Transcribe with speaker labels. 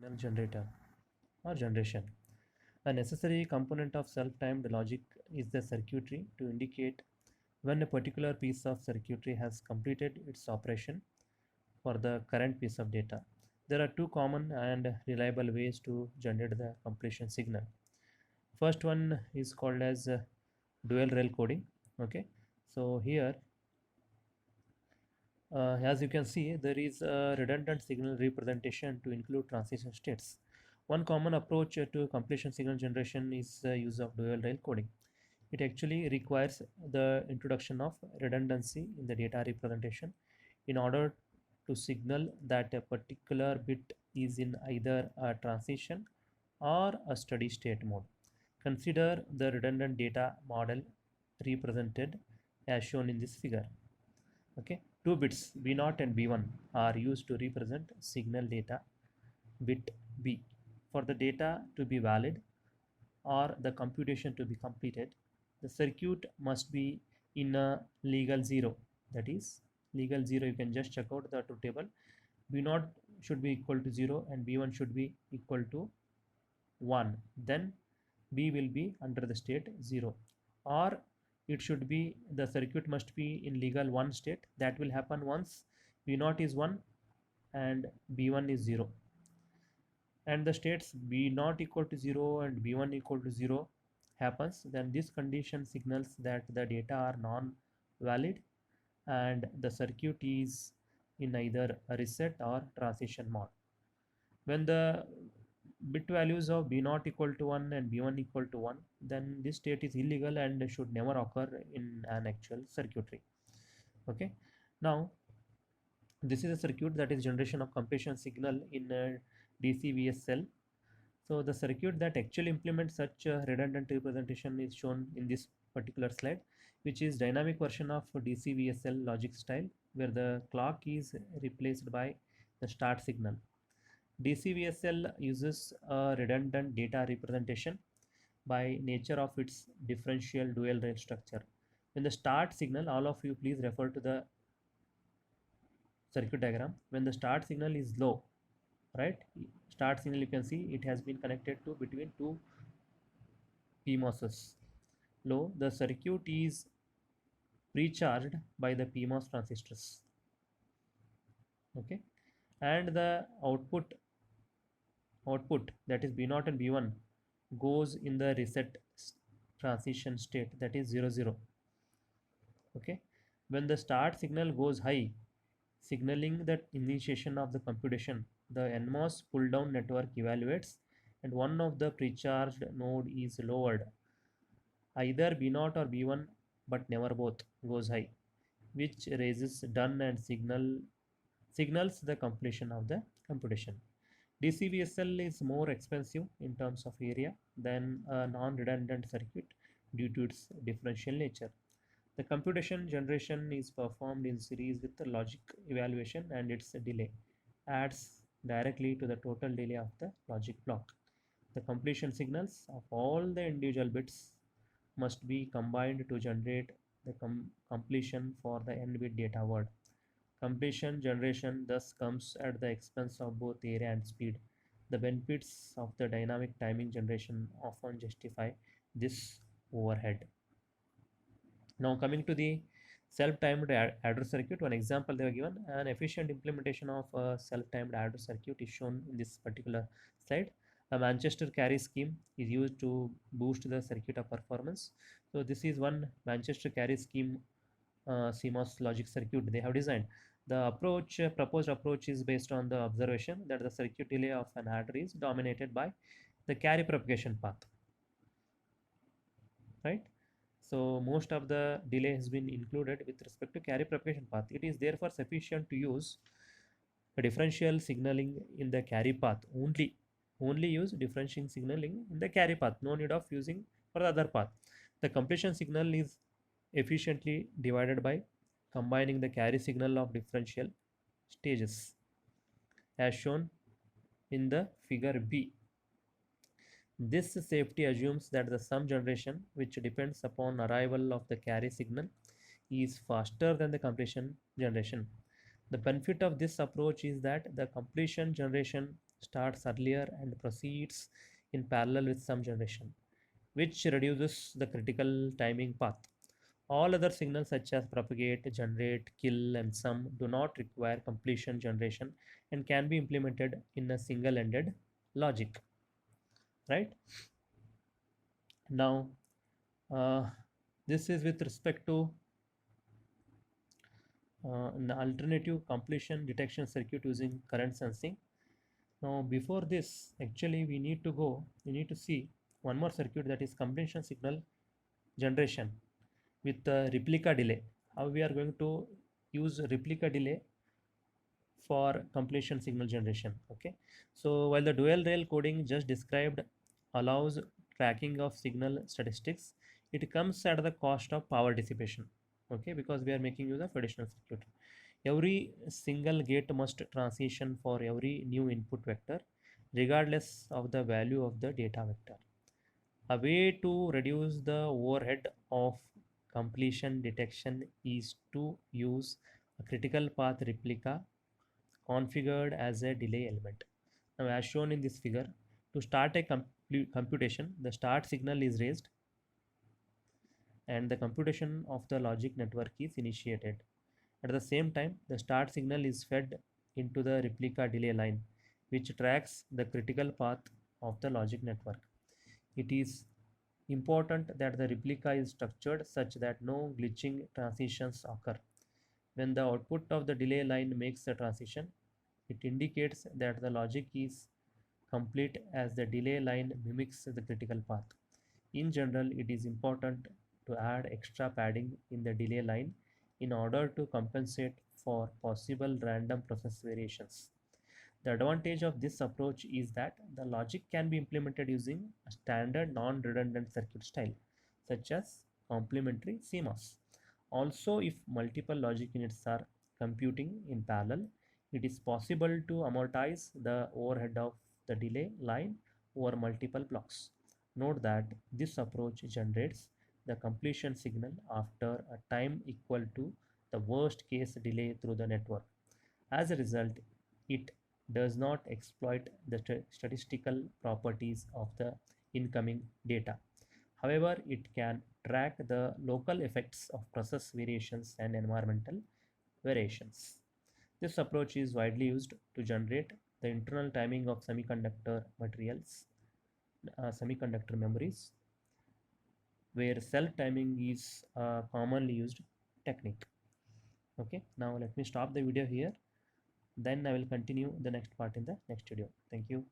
Speaker 1: signal generator or generation. A necessary component of self-timed logic is the circuitry to indicate when a particular piece of circuitry has completed its operation for the current piece of data. There are two common and reliable ways to generate the completion signal. First one is called as dual rail coding. Okay, so here as you can see, there is a redundant signal representation to include transition states. One common approach to completion signal generation is the use of dual rail coding. It actually requires the introduction of redundancy in the data representation in order to signal that a particular bit is in either a transition or a steady state mode. Consider the redundant data model represented as shown in this figure. Okay, two bits B0 and B1 are used to represent signal data bit B. For the data to be valid or the computation to be completed, the circuit must be in a legal zero. That is legal zero. You can just check out the truth table. B0 should be equal to 0 and B1 should be equal to 1. Then B will be under the state 0, or it should be the circuit must be in legal 1 state. That will happen once B0 is 1 and B1 is 0, and the states B0 equal to 0 and B1 equal to 0 happens, then this condition signals that the data are non-valid and the circuit is in either a reset or transition mode. When the bit values of B0 equal to 1 and B1 equal to 1, then this state is illegal and should never occur in an actual circuitry. Okay, now this is a circuit that is generation of completion signal in a DCVSL. So the circuit that actually implements such a redundant representation is shown in this particular slide, which is dynamic version of DCVSL logic style, where the clock is replaced by the start signal. DCVSL uses a redundant data representation by nature of its differential dual rail structure. When the start signal, all of you please refer to the circuit diagram. When the start signal is low, right, start signal, you can see it has been connected to between two PMOSs. Low, the circuit is precharged by the PMOS transistors. Okay, and the output that is B0 and B1 goes in the reset transition state, that is 0 0. Okay, when the start signal goes high, signaling the initiation of the computation, the NMOS pull down network evaluates and one of the precharged node is lowered, either B0 or B1 but never both goes high, which raises done and signals the completion of the computation. DCVSL is more expensive in terms of area than a non-redundant circuit due to its differential nature. The computation generation is performed in series with the logic evaluation, and its delay adds directly to the total delay of the logic block. The completion signals of all the individual bits must be combined to generate the completion for the n-bit data word. Completion generation thus comes at the expense of both area and speed. The benefits of the dynamic timing generation often justify this overhead. Now coming to the self-timed adder circuit, one example they were given. An efficient implementation of a self-timed adder circuit is shown in this particular slide. A Manchester carry scheme is used to boost the circuit of performance. So this is one Manchester carry scheme CMOS logic circuit they have designed. The proposed approach is based on the observation that the circuit delay of an adder is dominated by the carry propagation path, right? So most of the delay has been included with respect to carry propagation path. It is therefore sufficient to use a differential signaling in the carry path. Only use differential signaling in the carry path. No need of using for the other path. The completion signal is efficiently divided by combining the carry signal of differential stages as shown in the figure B. This safety assumes that the sum generation, which depends upon arrival of the carry signal, is faster than the completion generation. The benefit of this approach is that the completion generation starts earlier and proceeds in parallel with some generation, which reduces the critical timing path. All other signals such as propagate, generate, kill, and sum do not require completion generation and can be implemented in a single-ended logic, right? Now, uh, this is with respect to an alternative completion detection circuit using current sensing. Now, before this, actually, we need to see one more circuit, that is completion signal generation with replica delay. How we are going to use replica delay for completion signal generation. Okay, so while the dual rail coding just described allows tracking of signal statistics, it comes at the cost of power dissipation. Okay, because we are making use of additional circuit. Every single gate must transition for every new input vector regardless of the value of the data vector. A way to reduce the overhead of completion detection is to use a critical path replica configured as a delay element. Now, as shown in this figure, to start a computation, the start signal is raised and the computation of the logic network is initiated. At the same time, the start signal is fed into the replica delay line, which tracks the critical path of the logic network. It is important that the replica is structured such that no glitching transitions occur. When the output of the delay line makes a transition, it indicates that the logic is complete as the delay line mimics the critical path. In general, it is important to add extra padding in the delay line in order to compensate for possible random process variations. The advantage of this approach is that the logic can be implemented using a standard non-redundant circuit style, such as complementary CMOS. Also, if multiple logic units are computing in parallel, it is possible to amortize the overhead of the delay line over multiple blocks. Note that this approach generates the completion signal after a time equal to the worst case delay through the network. As a result, it does not exploit the statistical properties of the incoming data. However, it can track the local effects of process variations and environmental variations. This approach is widely used to generate the internal timing of semiconductor materials, semiconductor memories, where self timing is a commonly used technique. Okay, now let me stop the video here. Then I will continue the next part in the next video. Thank you.